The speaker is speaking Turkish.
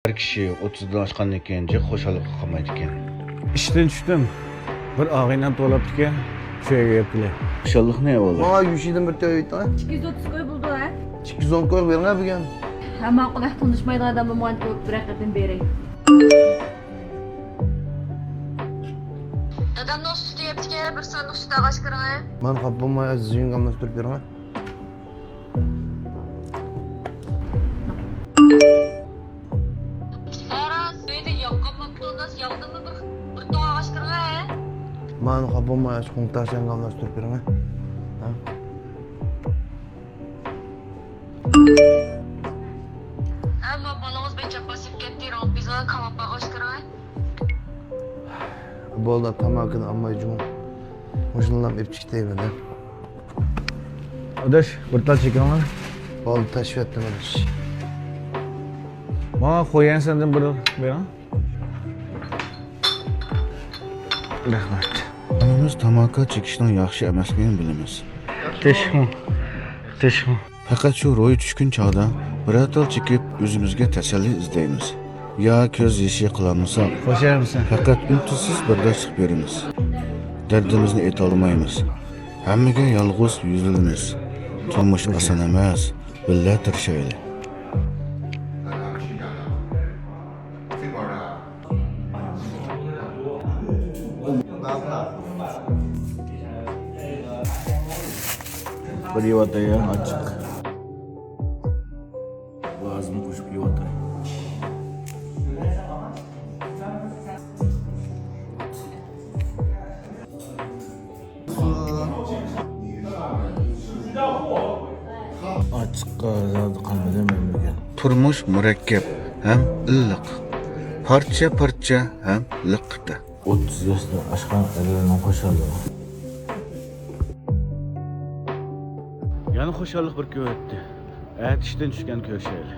Her kişi 30'dan aşkandan keyin xo'shalikqa qolmaydi ekan. İşten tushdim. Bir og'aynam to'labdi ekan, shu yerga kelib kelay. Xushallik ne o'g'lim? Bana 100'den bir tane aytdi. 230 koy buldu ha. 210 koy verin bugün. Hemen kulak tanışmaydı adamı muhabbet koyup bırakırdım beri. Dadam do'st tutyapti kerak bir soat ustida g'ashqirg'a. Ben kapılmaya azizin gamlaştırıp verin. Aras, uyda yoqqan McDonald's yoqdimi bir to'g'a g'ashqirg'a. Ben kapılmaya kontaşen gamlaştırıp verin. Ammo bolangiz becha pasib ketdiroq, bizga kamabba g'ashqirg'a. Bolda tamakını ammaycım. Hoşlanlam ipçikteyim ben. Adash, bir tal chekinglar. Bolda taşvip ettim adaş. Mana qo'ygansandan bir bering. Rahmat. Hammamiz tamaki chekishning yaxshi emasligini bilamiz. Teshmi. Faqat shu ro'yi tushgun chog'da biror tal chekib o'zimizga tasalli izlaymiz. Yo ko'z yeshi qilamisak, Qo'shar misan? faqat unsiz bardoshlik beramiz. Dardimizni aytolmaymiz. Hammaga yolg'iz yuzilamiz. Turmush oson emas, billa tirishaylik. Bir yuvataya açık. Boğazımı koşup yuvataya. Ochiqqa zodi qilmadim men bugun. Turmush murakkab ham illiq. Parcha ham liqda. 30 yoshda oshxona qilgandan qo'shildi. Yana xo'shalik bir ko'rdi. At ishdan tushgan ko'rishayli.